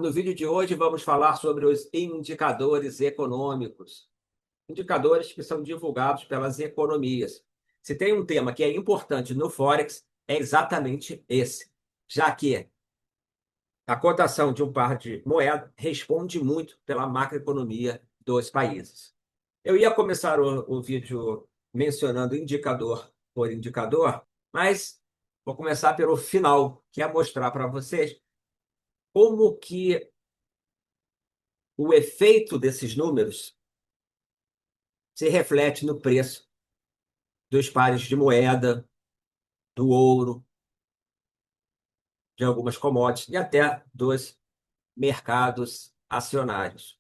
No vídeo de hoje, vamos falar sobre os indicadores econômicos, indicadores que são divulgados pelas economias. Se tem um tema que é importante no Forex, é exatamente esse, já que a cotação de um par de moeda responde muito pela macroeconomia dos países. Eu ia começar o vídeo mencionando indicador por indicador, mas vou começar pelo final, que é mostrar para vocês como que o efeito desses números se reflete no preço dos pares de moeda, do ouro, de algumas commodities e até dos mercados acionários.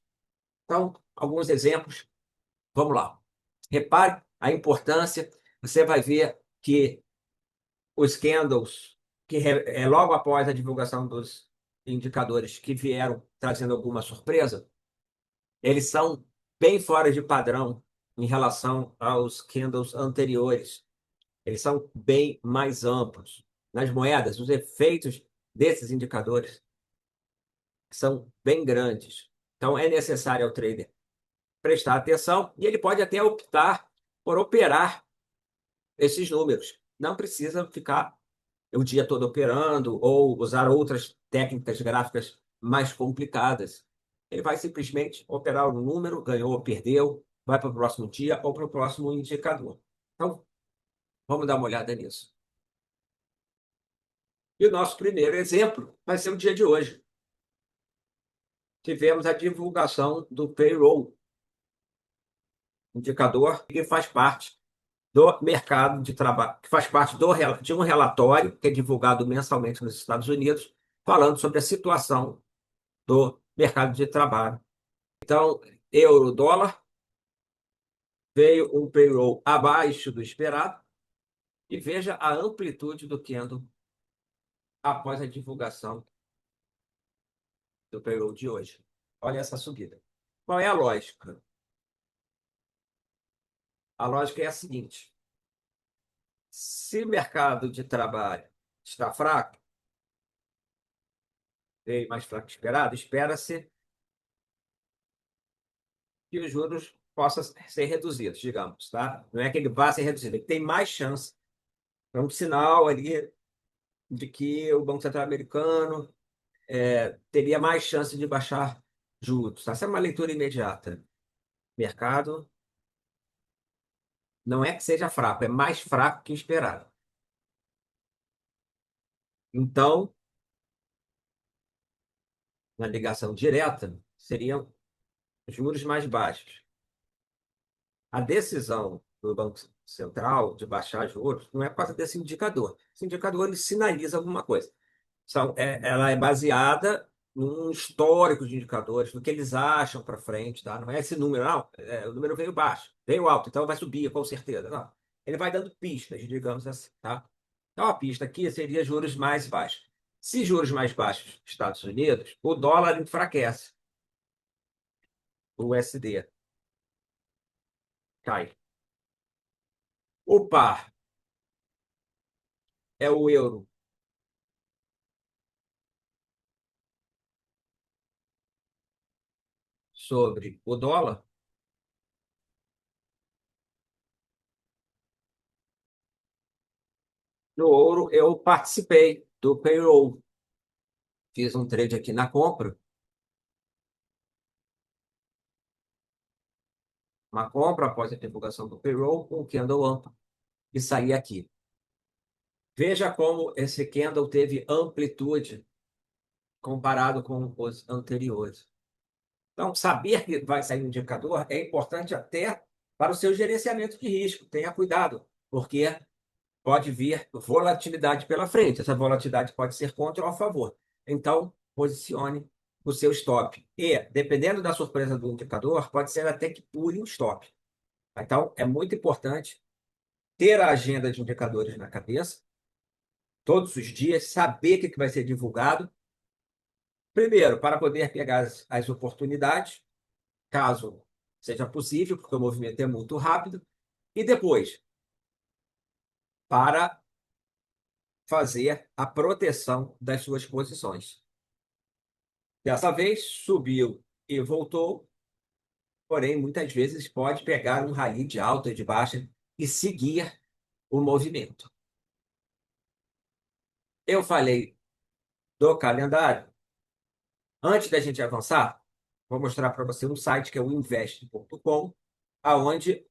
Então, alguns exemplos. Vamos lá. Repare a importância. Você vai ver que os candles, que é logo após a divulgação dos indicadores que vieram trazendo alguma surpresa, eles são bem fora de padrão em relação aos candles anteriores. Eles são bem mais amplos. Nas moedas, os efeitos desses indicadores são bem grandes. Então, é necessário ao trader prestar atenção e ele pode até optar por operar esses números. Não precisa ficar o dia todo operando ou usar outras técnicas gráficas mais complicadas. Ele vai simplesmente operar o número, ganhou ou perdeu, vai para o próximo dia ou para o próximo indicador. Então, vamos dar uma olhada nisso. E o nosso primeiro exemplo vai ser o dia de hoje. Tivemos a divulgação do payroll, indicador que faz parte do mercado de trabalho, que faz parte de um relatório que é divulgado mensalmente nos Estados Unidos, falando sobre a situação do mercado de trabalho. Então, euro, dólar, veio um payroll abaixo do esperado e veja a amplitude do candle após a divulgação do payroll de hoje. Olha essa subida. Qual é a lógica? A lógica é a seguinte: se o mercado de trabalho está fraco, bem mais fraco que esperado, espera-se que os juros possam ser reduzidos, digamos, tá? Não é que ele vá ser reduzido, ele tem mais chance. É um sinal ali de que o Banco Central americano teria mais chance de baixar juros. Tá? Essa é uma leitura imediata. Mercado não é que seja fraco, é mais fraco que esperado. Então, na ligação direta, seriam juros mais baixos. A decisão do Banco Central de baixar juros não é por causa desse indicador. Esse indicador ele sinaliza alguma coisa. Ela é baseada num histórico de indicadores, no que eles acham para frente, tá? Não é esse número, não. O número veio baixo, veio alto, então vai subir, com certeza. Não. Ele vai dando pistas, digamos assim, tá? Então, a pista aqui seria juros mais baixos. Se juros mais baixos, Estados Unidos, o dólar enfraquece, o USD cai. O par é o euro sobre o dólar. No ouro, eu participei do payroll. Fiz um trade aqui na compra, uma compra após a divulgação do payroll, com o candle amplo, e saí aqui. Veja como esse candle teve amplitude comparado com os anteriores. Então, saber que vai sair um indicador é importante até para o seu gerenciamento de risco. Tenha cuidado, porque pode vir volatilidade pela frente. Essa volatilidade pode ser contra ou a favor. Então, posicione o seu stop. E, dependendo da surpresa do indicador, pode ser até que pule o stop. Então, é muito importante ter a agenda de indicadores na cabeça, todos os dias, saber o que vai ser divulgado. Primeiro, para poder pegar as oportunidades, caso seja possível, porque o movimento é muito rápido. E depois, para fazer a proteção das suas posições. Dessa vez subiu e voltou, porém muitas vezes pode pegar um rally de alta e de baixa e seguir o movimento. Eu falei do calendário. Antes da gente avançar, vou mostrar para você um site que é o invest.com, aonde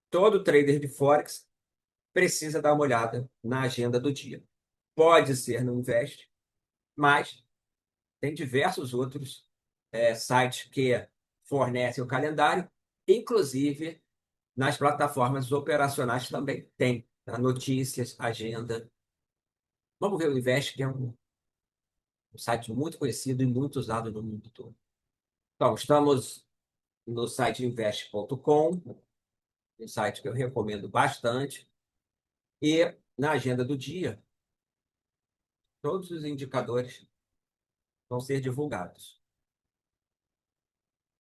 todo trader de Forex precisa dar uma olhada na agenda do dia. Pode ser no Invest, mas tem diversos outros sites que fornecem o calendário, inclusive nas plataformas operacionais também tem, tá? Notícias, agenda. Vamos ver o Invest, que é um site muito conhecido e muito usado no mundo todo. Então, estamos no site invest.com, um site que eu recomendo bastante, e na agenda do dia, todos os indicadores vão ser divulgados,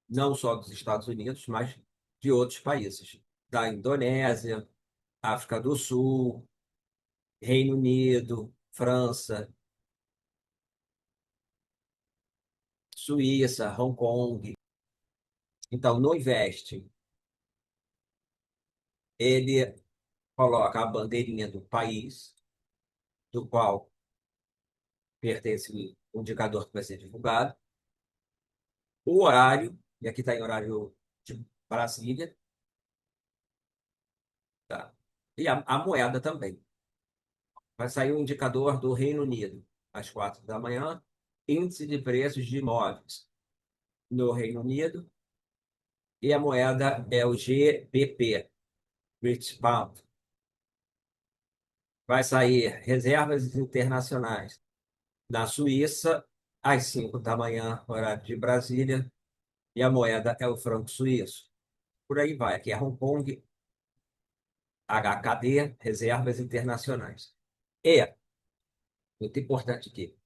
não só dos Estados Unidos, mas de outros países, da Indonésia, África do Sul, Reino Unido, França, Suíça, Hong Kong. Então, no Invest, ele coloca a bandeirinha do país, do qual pertence o indicador que vai ser divulgado, o horário, e aqui está em horário de Brasília, tá? E a moeda também. Vai sair o indicador do Reino Unido, às 4 da manhã, índice de preços de imóveis no Reino Unido, e a moeda é o GBP, British Pound. Vai sair reservas internacionais na Suíça, às 5 da manhã, horário de Brasília, e a moeda é o franco suíço. Por aí vai. Aqui é Hong Kong, HKD, reservas internacionais. E, muito importante aqui,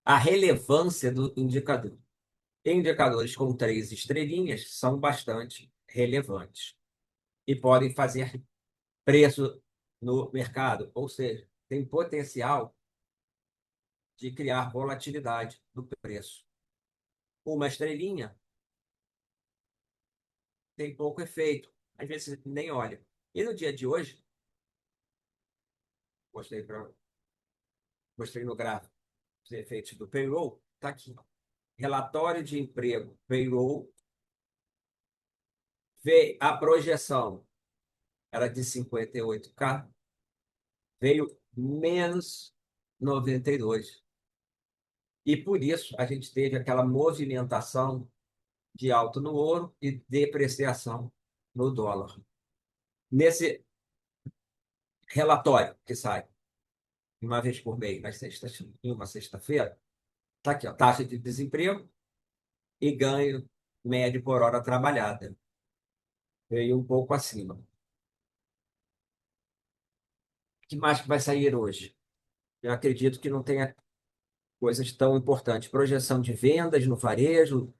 a relevância do indicador. Indicadores com 3 estrelinhas são bastante relevantes e podem fazer preço no mercado, ou seja, tem potencial de criar volatilidade do preço. Uma estrelinha tem pouco efeito, às vezes nem olha. E no dia de hoje, mostrei, mostrei no gráfico os efeitos do payroll, está aqui. Relatório de emprego, payroll, veio a projeção era de 58K, veio menos 92. E por isso a gente teve aquela movimentação de alta no ouro e depreciação no dólar. Nesse relatório que sai uma vez por mês, em uma sexta-feira, está aqui, ó, taxa de desemprego e ganho médio por hora trabalhada. Veio um pouco acima. O que mais que vai sair hoje? Eu acredito que não tenha coisas tão importantes. Projeção de vendas no varejo,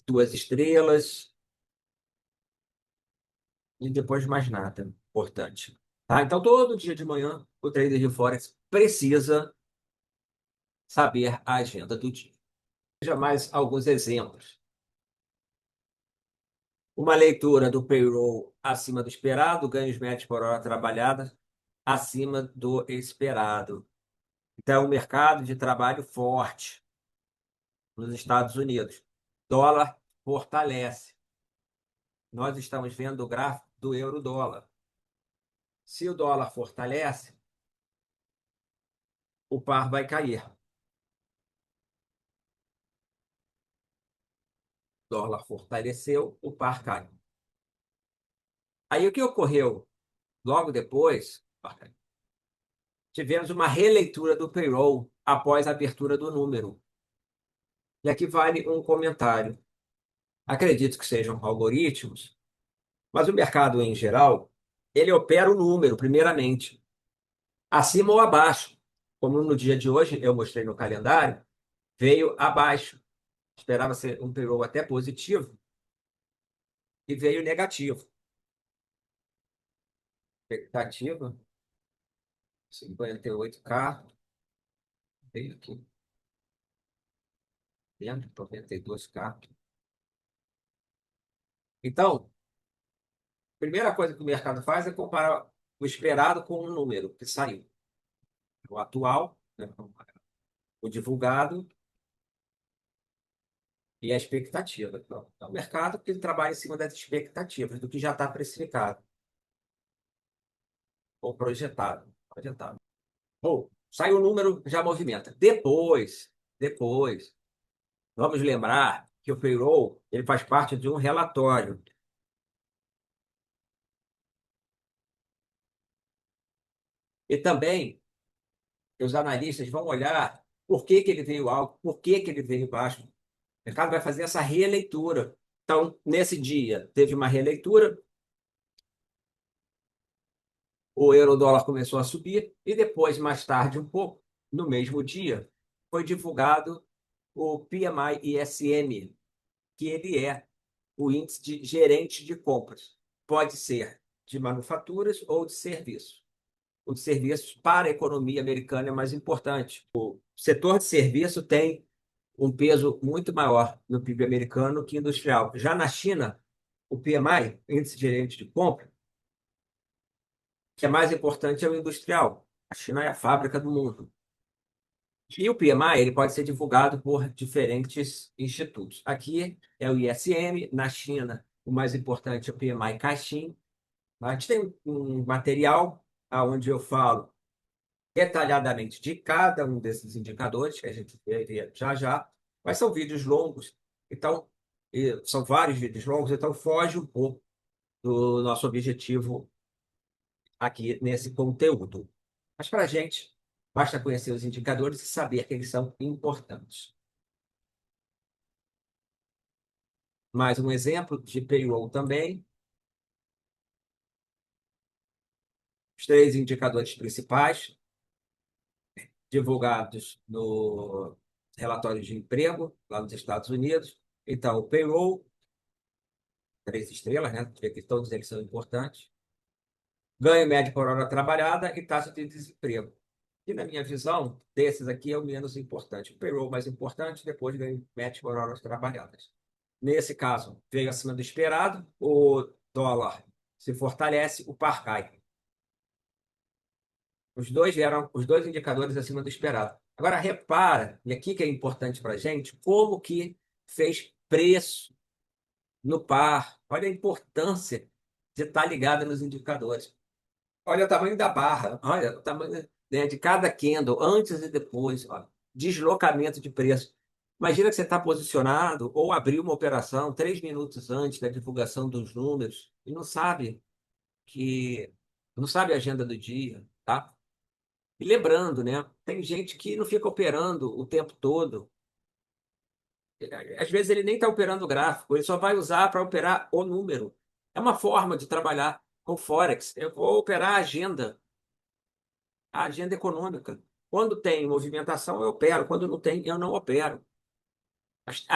2 estrelas, e depois mais nada importante. Tá? Então, todo dia de manhã, o trader de Forex precisa saber a agenda do dia. Veja mais alguns exemplos. Uma leitura do payroll acima do esperado, ganhos médios por hora trabalhada acima do esperado. Então, o mercado de trabalho forte nos Estados Unidos. Dólar fortalece. Nós estamos vendo o gráfico do euro-dólar. Se o dólar fortalece, o par vai cair. O dólar fortaleceu, o par cai. Aí o que ocorreu logo depois? Tivemos uma releitura do payroll após a abertura do número. E aqui vale um comentário. Acredito que sejam algoritmos, mas o mercado em geral, ele opera o número, primeiramente, acima ou abaixo. Como no dia de hoje, eu mostrei no calendário, veio abaixo. Esperava ser um payroll até positivo e veio negativo. Expectativa, 58K, veio aqui. 192K. Então, a primeira coisa que o mercado faz é comparar o esperado com o número que saiu. O atual, né, o divulgado e a expectativa. Então, é o mercado que trabalha em cima das expectativas, do que já está precificado ou projetado. Projetado. Ou sai o número, já movimenta. Depois, vamos lembrar que o payroll ele faz parte de um relatório. E também os analistas vão olhar por que que ele veio alto, por que que ele veio baixo. O mercado vai fazer essa releitura. Então, nesse dia, teve uma releitura, o euro-dólar começou a subir, e depois, mais tarde, um pouco, no mesmo dia, foi divulgado o PMI ISM, que ele é o índice de gerente de compras. Pode ser de manufaturas ou de serviços. O de serviços para a economia americana é mais importante. O setor de serviço tem um peso muito maior no PIB americano que industrial. Já na China, o PMI, índice de gerente de compra, que é mais importante é o industrial. A China é a fábrica do mundo. E o PMI ele pode ser divulgado por diferentes institutos. Aqui é o ISM, na China, o mais importante é o PMI Caixin. A gente tem um material onde eu falo detalhadamente de cada um desses indicadores, que a gente vai ver já já, mas são vídeos longos, então, são vários vídeos longos, então foge um pouco do nosso objetivo aqui nesse conteúdo. Mas para a gente, basta conhecer os indicadores e saber que eles são importantes. Mais um exemplo de payroll também. Os três indicadores principais divulgados no relatório de emprego lá nos Estados Unidos. Então, o payroll, 3 estrelas, né? Porque todos eles são importantes. Ganho médio por hora trabalhada e taxa de desemprego. E, na minha visão, desses aqui é o menos importante. O payroll mais importante, depois ganho médio por horas trabalhadas. Nesse caso, veio acima do esperado, o dólar se fortalece, o par cai. Os dois vieram, os dois indicadores acima do esperado. Agora, repara, e aqui que é importante para a gente, como que fez preço no par. Olha a importância de estar ligado nos indicadores. Olha o tamanho da barra, olha o tamanho, né, de cada candle, antes e depois, ó, deslocamento de preço. Imagina que você está posicionado ou abriu uma operação 3 minutos antes da divulgação dos números e que não sabe a agenda do dia, tá? E lembrando, né? Tem gente que não fica operando o tempo todo. Às vezes ele nem está operando o gráfico, ele só vai usar para operar o número. É uma forma de trabalhar com Forex. Eu vou operar a agenda econômica. Quando tem movimentação, eu opero. Quando não tem, eu não opero. As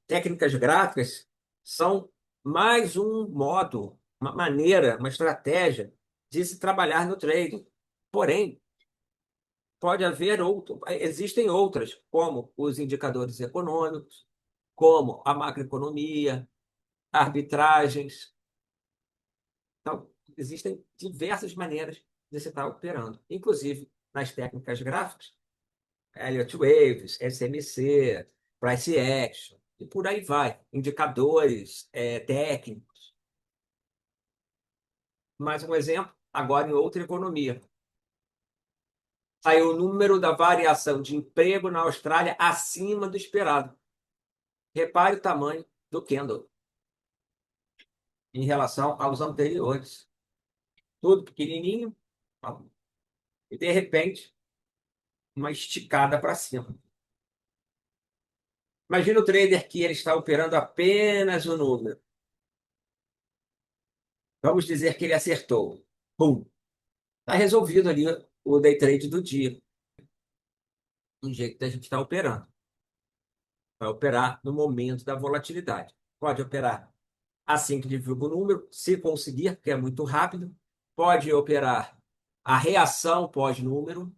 técnicas gráficas são mais um modo, uma maneira, uma estratégia de se trabalhar no trading. Porém, pode haver outro, existem outras, como os indicadores econômicos, como a macroeconomia, arbitragens. Então, existem diversas maneiras de se estar operando, inclusive nas técnicas gráficas, Elliott Waves, SMC, Price Action, e por aí vai, indicadores técnicos. Mais um exemplo, agora em outra economia. Saiu o número da variação de emprego na Austrália acima do esperado. Repare o tamanho do candle em relação aos anteriores. Tudo pequenininho, e de repente, uma esticada para cima. Imagina o trader que ele está operando apenas o número. Vamos dizer que ele acertou. Pum! Está resolvido ali o day trade do dia. Do jeito que a gente está operando. Vai operar no momento da volatilidade. Pode operar assim que divulga o número, se conseguir, porque é muito rápido. Pode operar a reação pós-número,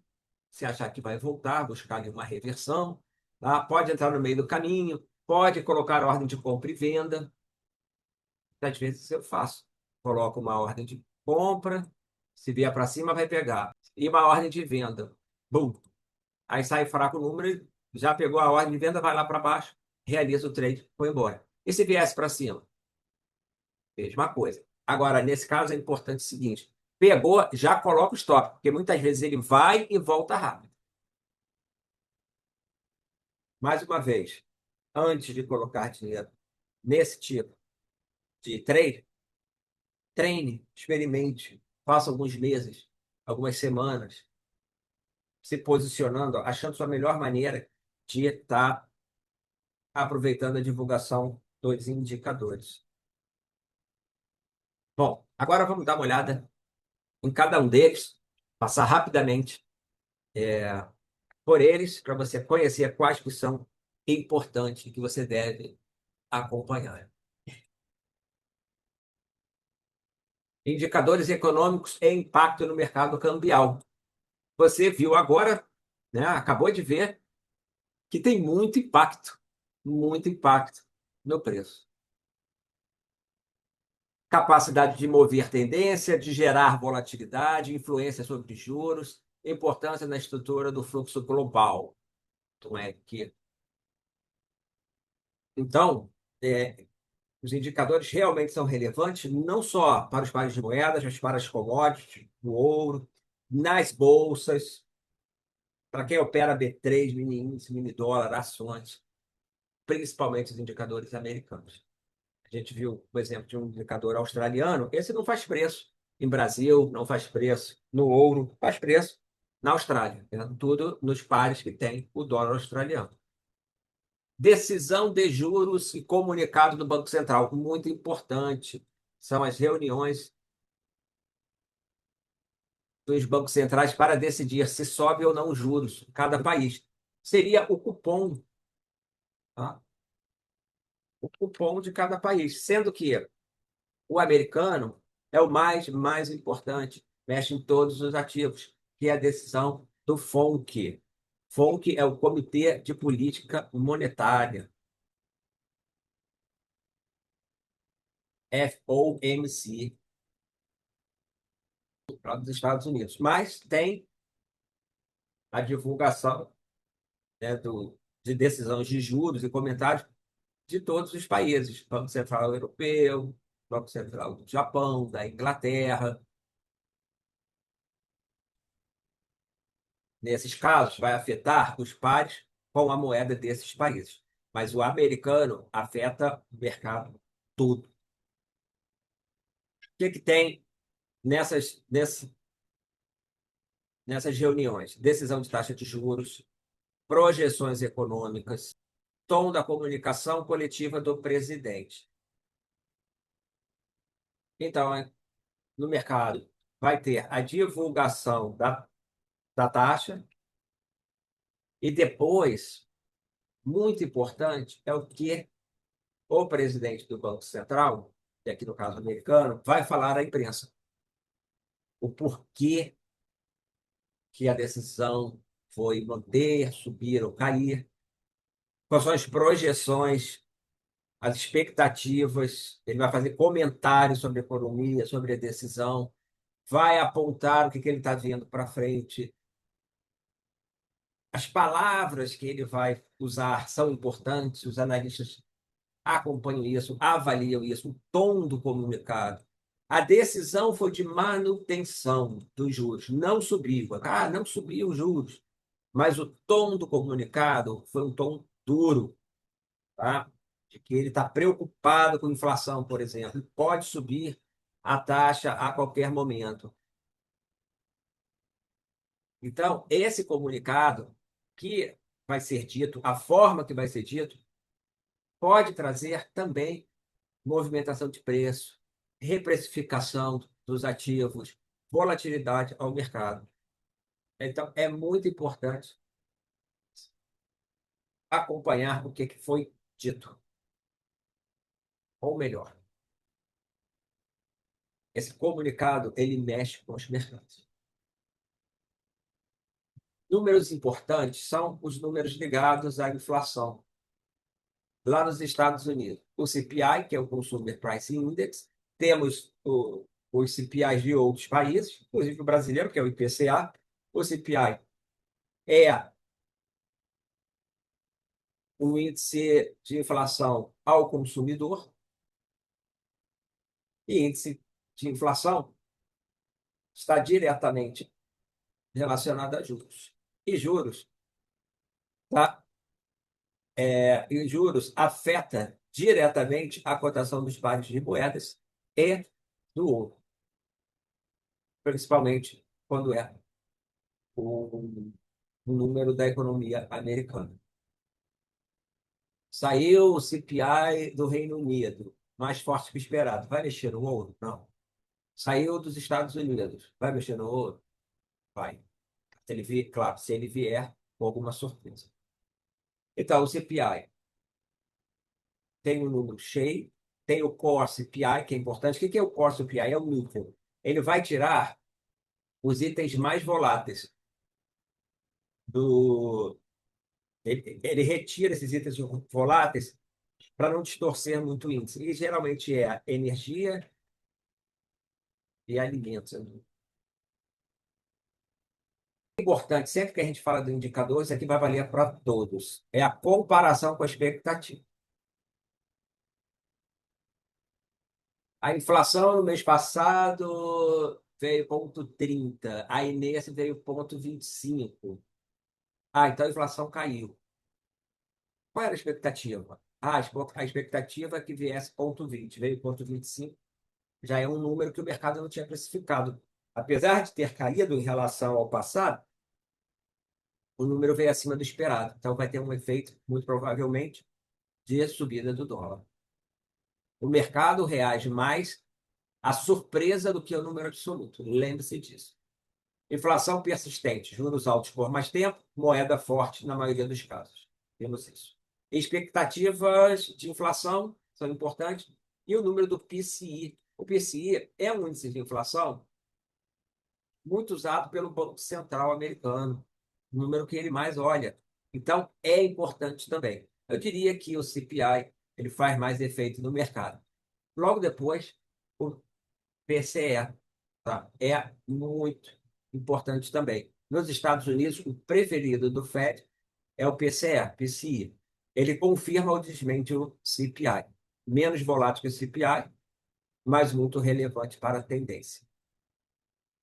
se achar que vai voltar, buscar ali uma reversão. tá? Pode entrar no meio do caminho, pode colocar ordem de compra e venda. Às vezes eu faço. Coloco uma ordem de compra, se vier para cima, vai pegar. E uma ordem de venda. Bum! Aí sai fraco o número, já pegou a ordem de venda, vai lá para baixo, realiza o trade, foi embora. E se viesse para cima? Mesma coisa. Agora, nesse caso, é importante o seguinte: pegou, já coloca o stop, porque muitas vezes ele vai e volta rápido. Mais uma vez, antes de colocar dinheiro nesse tipo de trade, treine, experimente, faça alguns meses, algumas semanas, se posicionando, achando sua melhor maneira de estar aproveitando a divulgação dos indicadores. Bom, agora vamos dar uma olhada em cada um deles, passar rapidamente por eles, para você conhecer quais que são importantes e que você deve acompanhar. Indicadores econômicos e impacto no mercado cambial. Você viu agora, né, acabou de ver, que tem muito impacto no preço. Capacidade de mover tendência, de gerar volatilidade, influência sobre juros, importância na estrutura do fluxo global. Não é que Então, é, os indicadores realmente são relevantes não só para os pares de moedas, mas para as commodities, o ouro, nas bolsas, para quem opera B3, mini índice, mini dólar, ações, principalmente os indicadores americanos. A gente viu o exemplo de um indicador australiano, esse não faz preço em Brasil, não faz preço no ouro, faz preço na Austrália, né? Tudo nos pares que tem o dólar australiano. Decisão de juros e comunicado do Banco Central, muito importante. São as reuniões dos bancos centrais para decidir se sobe ou não os juros em cada país. Seria o cupom, tá? O cupom de cada país, sendo que o americano é o mais importante, mexe em todos os ativos, que é a decisão do FONC. FONC é o Comitê de Política Monetária, FOMC, lá dos Estados Unidos. Mas tem a divulgação, né, de decisões de juros e comentários de todos os países, Banco Central Europeu, Banco Central do Japão, da Inglaterra. Nesses casos, vai afetar os pares com a moeda desses países. Mas o americano afeta o mercado todo. O que tem nessas reuniões? Decisão de taxa de juros, projeções econômicas, tom da comunicação coletiva do presidente. Então, no mercado, vai ter a divulgação da taxa e depois, muito importante, é o que o presidente do Banco Central, que aqui no caso americano, vai falar à imprensa. O porquê que a decisão foi manter, subir ou cair, quais são as projeções, as expectativas, ele vai fazer comentários sobre a economia, sobre a decisão, vai apontar o que ele está vendo para frente. As palavras que ele vai usar são importantes, os analistas acompanham isso, avaliam isso, o tom do comunicado. A decisão foi de manutenção dos juros, não subiu. Ah, não subiu os juros, mas o tom do comunicado foi um tom duro, tá? De que ele está preocupado com inflação, por exemplo, pode subir a taxa a qualquer momento. Então, esse comunicado que vai ser dito, a forma que vai ser dito, pode trazer também movimentação de preço, reprecificação dos ativos, volatilidade ao mercado. Então, é muito importante acompanhar o que foi dito, ou melhor, esse comunicado ele mexe com os mercados. Números importantes são os números ligados à inflação. Lá nos Estados Unidos, o CPI, que é o Consumer Price Index, temos os CPIs de outros países, inclusive o brasileiro, que é o IPCA. O CPI é o índice de inflação ao consumidor, e índice de inflação está diretamente relacionado a juros. E juros, tá? E juros afeta diretamente a cotação dos pares de moedas e do ouro, principalmente quando é o número da economia americana. Saiu o CPI do Reino Unido, mais forte que o esperado. Vai mexer no ouro? Não. Saiu dos Estados Unidos. Vai mexer no ouro? Vai. Se ele vier, claro, se ele vier com alguma surpresa. Então, o CPI tem um número cheio, tem o Core CPI, que é importante. O que é o Core CPI? É o nível. Ele vai tirar os itens mais voláteis do. Ele retira esses itens voláteis para não distorcer muito o índice. E geralmente é energia e alimentos. Importante, sempre que a gente fala do indicador, isso aqui vai valer para todos. É a comparação com a expectativa. A inflação no mês passado veio 0,30, a Inês veio 0,25. Ah, então a inflação caiu. Qual era a expectativa? A expectativa é que viesse 0,20, veio 0,25, já é um número que o mercado não tinha precificado. Apesar de ter caído em relação ao passado, o número veio acima do esperado. Então vai ter um efeito, muito provavelmente, de subida do dólar. O mercado reage mais à surpresa do que ao número absoluto. Lembre-se disso. Inflação persistente, juros altos por mais tempo, moeda forte na maioria dos casos. Temos isso. Expectativas de inflação são importantes e o número do PCI. O PCI é um índice de inflação muito usado pelo Banco Central americano, o número que ele mais olha. Então, é importante também. Eu diria que o CPI ele faz mais efeito no mercado. Logo depois, o PCE, tá? É muito importante também. Nos Estados Unidos, o preferido do Fed é o PCE, PCI. Ele confirma ou desmente o CPI. Menos volátil que o CPI, mas muito relevante para a tendência.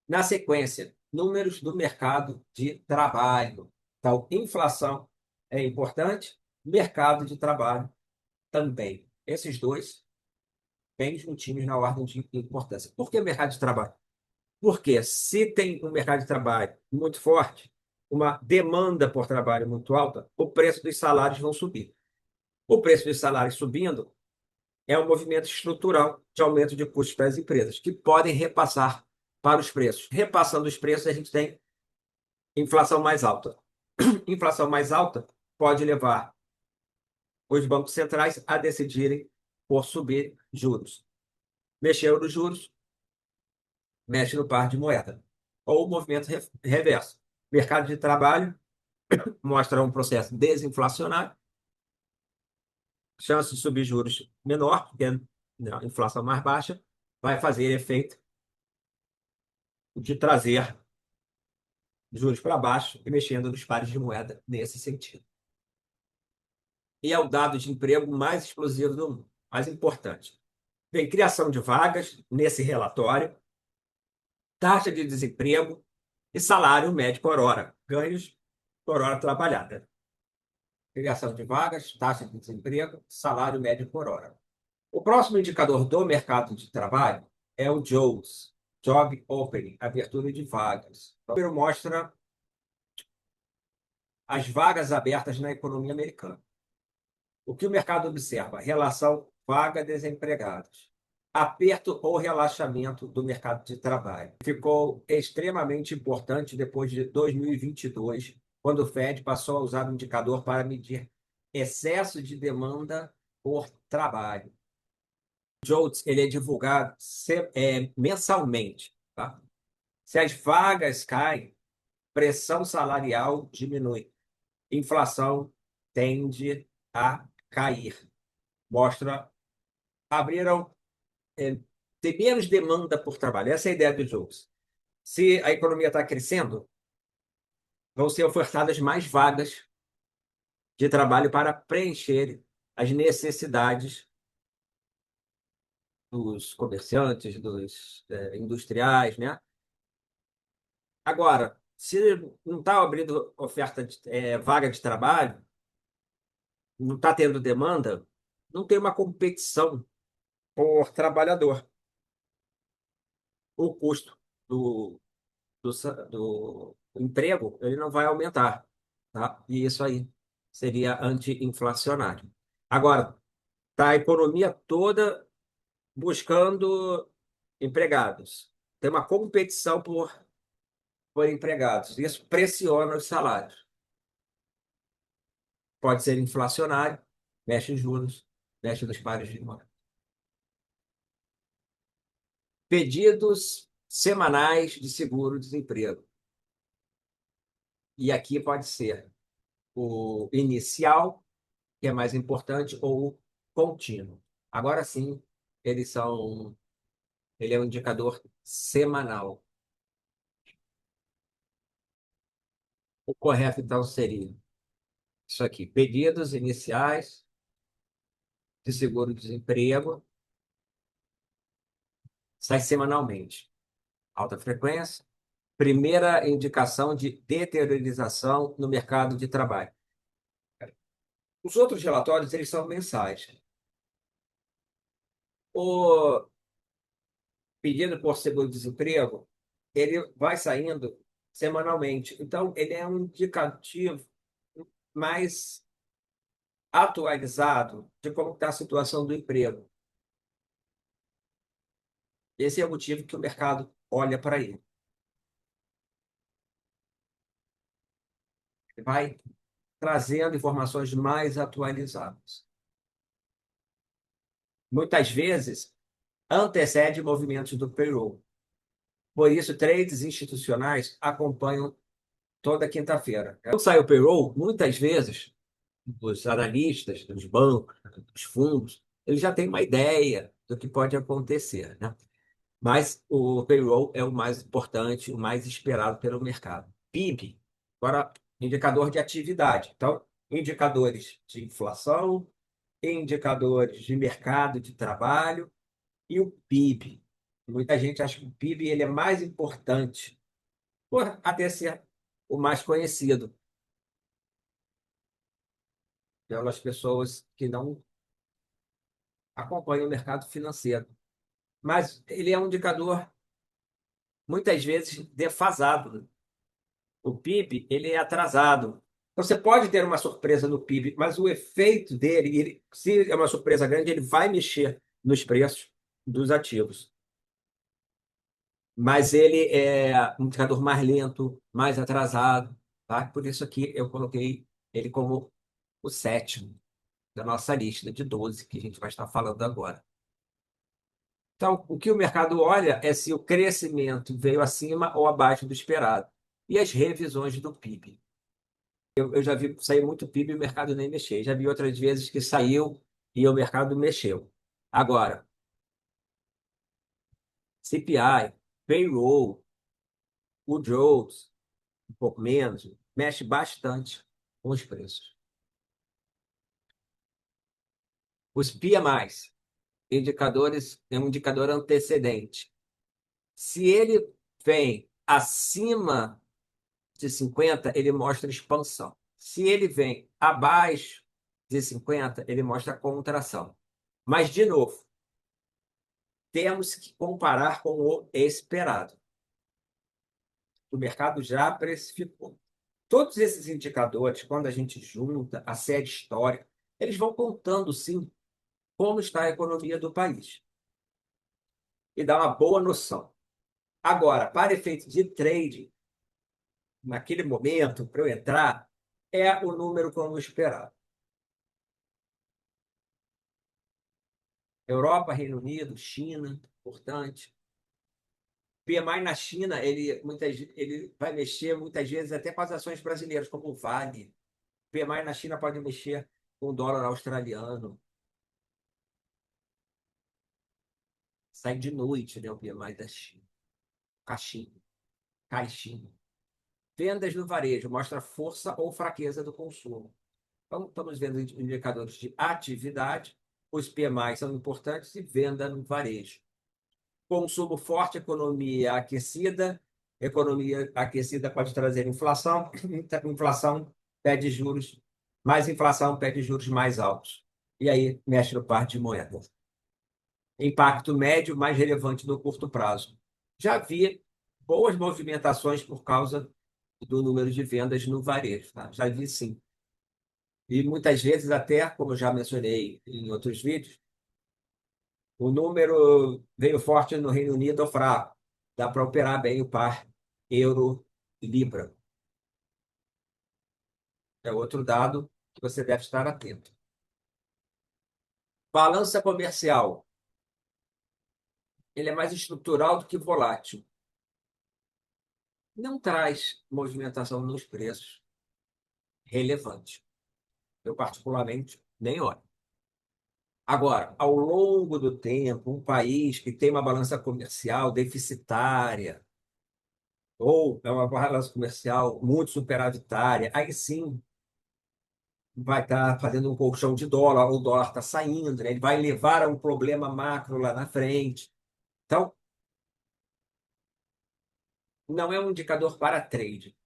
Na sequência, números do mercado de trabalho. Então, inflação é importante, mercado de trabalho também. Esses dois bem juntinhos na ordem de importância. Por que mercado de trabalho? Porque se tem um mercado de trabalho muito forte, uma demanda por trabalho muito alta, o preço dos salários vão subir. O preço dos salários subindo é um movimento estrutural de aumento de custos para as empresas, que podem repassar para os preços. Repassando os preços, a gente tem inflação mais alta. Inflação mais alta pode levar os bancos centrais a decidirem por subir juros. Mexer nos juros, mexe no par de moeda. Ou o movimento reverso. Mercado de trabalho mostra um processo desinflacionário, chance de subir juros menor, porque a inflação mais baixa vai fazer efeito de trazer juros para baixo e mexendo nos pares de moeda nesse sentido. E é o dado de emprego mais explosivo do mundo, mais importante. Tem criação de vagas nesse relatório, taxa de desemprego e salário médio por hora, ganhos por hora trabalhada. Criação de vagas, taxa de desemprego, salário médio por hora. O próximo indicador do mercado de trabalho é o JOLTS, Job Opening, abertura de vagas. O número mostra as vagas abertas na economia americana. O que o mercado observa? Relação vaga-desempregados. Aperto ou relaxamento do mercado de trabalho. Ficou extremamente importante depois de 2022, quando o Fed passou a usar o indicador para medir excesso de demanda por trabalho. O JOLTS ele é divulgado mensalmente. Tá? Se as vagas caem, pressão salarial diminui, inflação tende a cair. Mostra, abriram, tem menos demanda por trabalho. Essa é a ideia dos jogos. Se a economia está crescendo, vão ser ofertadas mais vagas de trabalho para preencher as necessidades dos comerciantes, dos industriais, né? Agora, se não está abrindo oferta de vaga de trabalho, não está tendo demanda, não tem uma competição por trabalhador. O custo do emprego ele não vai aumentar, tá? E isso aí seria anti-inflacionário. Agora, está a economia toda buscando empregados. Tem uma competição por empregados. Isso pressiona os salários. Pode ser inflacionário, mexe em juros, mexe nos pares de moeda. Pedidos semanais de seguro-desemprego. E aqui pode ser o inicial, que é mais importante, ou o contínuo. Agora sim, ele é um indicador semanal. O correto, então, seria isso aqui: pedidos iniciais de seguro-desemprego, sai semanalmente. Alta frequência, primeira indicação de deteriorização no mercado de trabalho. Os outros relatórios, eles são mensais. O pedido por seguro-desemprego, ele vai saindo semanalmente. Então, ele é um indicativo mais atualizado de como está a situação do emprego. Esse é o motivo que o mercado olha para ele. Ele vai trazendo informações mais atualizadas. Muitas vezes, antecede movimentos do payroll. Por isso, trades institucionais acompanham toda quinta-feira. Quando sai o payroll, muitas vezes, os analistas dos bancos, dos fundos, eles já têm uma ideia do que pode acontecer, né? Mas o payroll é o mais importante, o mais esperado pelo mercado. PIB, agora, indicador de atividade. Então, indicadores de inflação, indicadores de mercado de trabalho e o PIB. Muita gente acha que o PIB ele é mais importante, por até ser o mais conhecido pelas pessoas que não acompanham o mercado financeiro. Mas ele é um indicador, muitas vezes, defasado. O PIB ele é atrasado. Então, você pode ter uma surpresa no PIB, mas o efeito dele, se é uma surpresa grande, ele vai mexer nos preços dos ativos. Mas ele é um indicador mais lento, mais atrasado, tá? Por isso aqui eu coloquei ele como o sétimo da nossa lista de 12 que a gente vai estar falando agora. Então, o que o mercado olha é se o crescimento veio acima ou abaixo do esperado. E as revisões do PIB. Eu já vi sair muito PIB e o mercado nem mexer. Já vi outras vezes que saiu e o mercado mexeu. Agora, CPI, payroll, o Jobs, um pouco menos, mexe bastante com os preços. Os PMIs, indicadores, é um indicador antecedente. Se ele vem acima de 50, ele mostra expansão. Se ele vem abaixo de 50, ele mostra contração. Mas, de novo, temos que comparar com o esperado. O mercado já precificou. Todos esses indicadores, quando a gente junta a série histórica, eles vão contando, sim, como está a economia do país. E dá uma boa noção. Agora, para efeito de trading, naquele momento, para eu entrar, é o número como esperado. Europa, Reino Unido, China, importante. PMI na China, ele vai mexer muitas vezes até com as ações brasileiras, como o Vale. PMI na China pode mexer com o dólar australiano. Sai de noite, né, o PMI da China. Caixinha, caixinha. Vendas no varejo mostra força ou fraqueza do consumo. Então, estamos vendo indicadores de atividade, os PMI são importantes e venda no varejo. Consumo forte, economia aquecida pode trazer inflação, inflação pede juros, mais inflação pede juros mais altos. E aí mexe no par de moedas. Impacto médio mais relevante no curto prazo. Já vi boas movimentações por causa do número de vendas no varejo, tá? Já vi sim. E muitas vezes até, como eu já mencionei em outros vídeos, o número veio forte no Reino Unido ou fraco. Dá para operar bem o par euro-libra. É outro dado que você deve estar atento. Balança comercial. Ele é mais estrutural do que volátil. Não traz movimentação nos preços relevante. Eu, particularmente, nem olho. Agora, ao longo do tempo, um país que tem uma balança comercial deficitária, ou é uma balança comercial muito superavitária, aí sim vai estar fazendo um colchão de dólar, ou o dólar está saindo, né? Ele vai levar a um problema macro lá na frente. Então, não é um indicador para trade.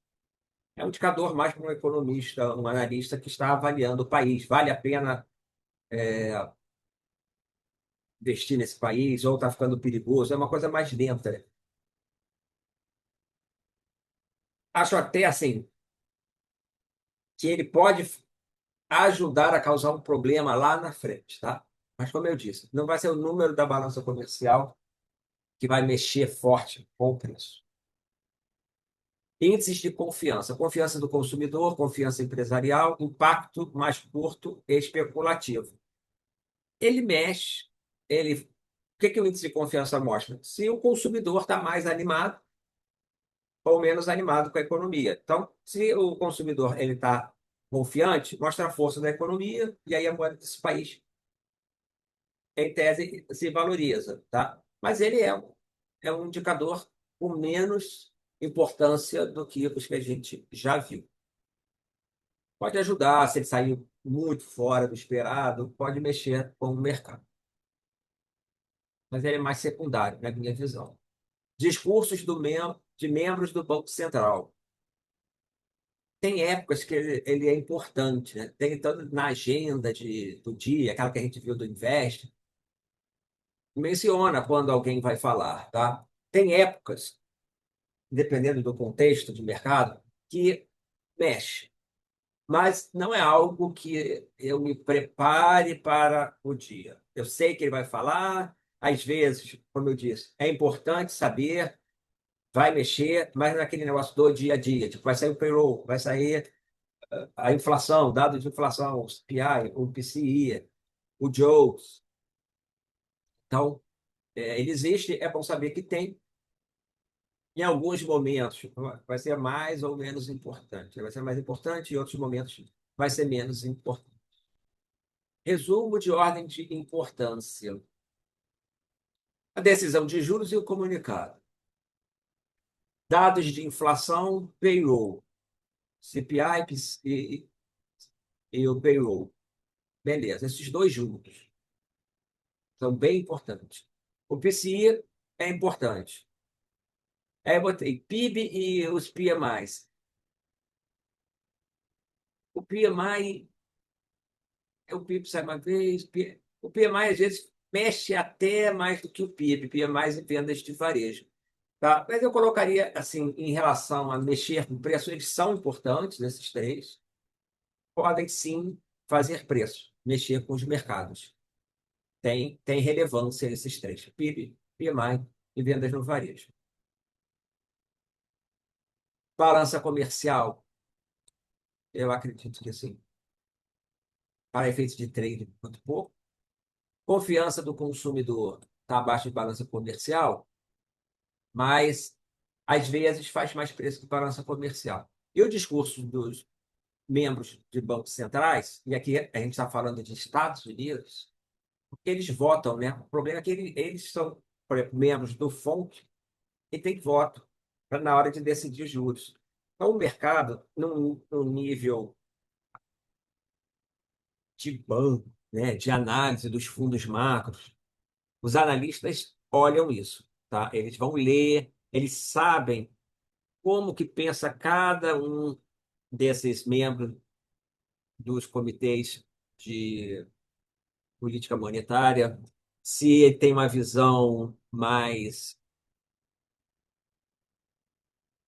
É um indicador mais para um economista, um analista que está avaliando o país. Vale a pena investir nesse país ou está ficando perigoso? É uma coisa mais lenta, né? Acho até assim que ele pode ajudar a causar um problema lá na frente, tá? Mas como eu disse, não vai ser o número da balança comercial que vai mexer forte com o preço. Índices de confiança, confiança do consumidor, confiança empresarial, impacto mais curto e especulativo. Ele mexe, o que que o índice de confiança mostra? Se o consumidor está mais animado ou menos animado com a economia. Então, se o consumidor ele está confiante, mostra a força da economia e aí a moeda desse país, em tese, se valoriza, tá? Mas ele é um indicador com menos importância do que os que a gente já viu. Pode ajudar, se ele sair muito fora do esperado, pode mexer com o mercado. Mas ele é mais secundário, na minha visão. Discursos de membros do Banco Central. Tem épocas que ele é importante, né? Tem todo na agenda do dia, aquela que a gente viu do Invest, menciona quando alguém vai falar, tá? Tem épocas, dependendo do contexto de mercado, que mexe, mas não é algo que eu me prepare para o dia. Eu sei que ele vai falar, às vezes, como eu disse, é importante saber, vai mexer, mas naquele negócio do dia a dia, tipo, vai sair o payroll, vai sair a inflação, dados de inflação, o CPI, o PCI, o JOLTS. Então, ele existe, é bom saber que tem. Em alguns momentos vai ser mais ou menos importante. Vai ser mais importante, em outros momentos vai ser menos importante. Resumo de ordem de importância. A decisão de juros e o comunicado. Dados de inflação, payroll, CPI e o payroll. Beleza, esses dois juntos são bem importantes. O PCI é importante. Aí eu botei PIB e os PMIs. O PMI, o PIB sai uma vez, o PMI às vezes mexe até mais do que o PIB, PMI em vendas de varejo. Tá? Mas eu colocaria assim, em relação a mexer com preço, eles são importantes, esses três, podem sim fazer preço, mexer com os mercados. Tem relevância esses três, PIB, PMI e vendas no varejo. Balança comercial, eu acredito que sim, para efeitos de trade, muito pouco. Confiança do consumidor está abaixo de balança comercial, mas às vezes faz mais preço que balança comercial. E o discurso dos membros de bancos centrais, e aqui a gente está falando de Estados Unidos, eles votam, né? O problema é que eles são, por exemplo, membros do FONC e têm voto na hora de decidir os juros. Então, o mercado, num nível de banco, né, de análise dos fundos macros, os analistas olham isso, tá? Eles vão ler, eles sabem como que pensa cada um desses membros dos comitês de política monetária, se ele tem uma visão mais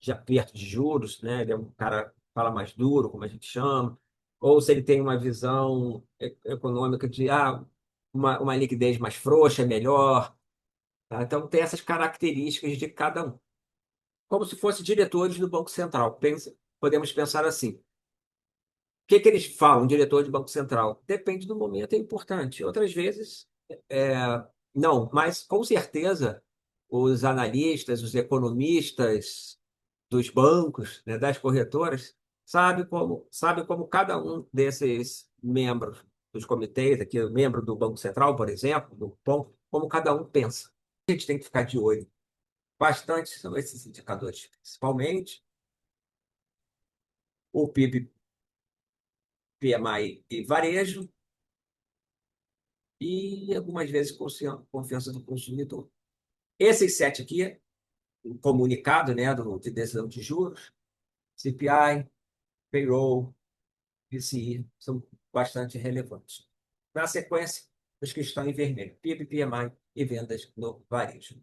de aperto de juros, né? Ele é um cara que fala mais duro, como a gente chama, ou se ele tem uma visão econômica de uma liquidez mais frouxa é melhor. Tá? Então, tem essas características de cada um. Como se fossem diretores do Banco Central. Podemos pensar assim: o que que eles falam, diretor de Banco Central? Depende do momento, é importante. Outras vezes, é, não, mas com certeza os analistas, os economistas dos bancos, né, das corretoras, sabe como cada um desses membros dos comitês, aqui, o membro do Banco Central, por exemplo, do POM, como cada um pensa. A gente tem que ficar de olho. Bastante são esses indicadores, principalmente o PIB, PMI e varejo, e algumas vezes confiança do consumidor. Esses sete aqui, o comunicado, né, de decisão de juros, CPI, payroll, PCI, são bastante relevantes. Na sequência, os que estão em vermelho, PIB, PMI e vendas no varejo.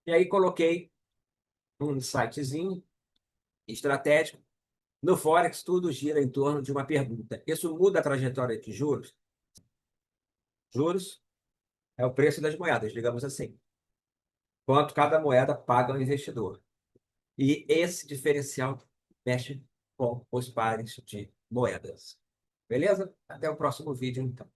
E aí coloquei um sitezinho estratégico. No Forex, tudo gira em torno de uma pergunta: isso muda a trajetória de juros? Juros é o preço das moedas, digamos assim. Quanto cada moeda paga ao investidor. E esse diferencial mexe com os pares de moedas. Beleza? Até o próximo vídeo, então.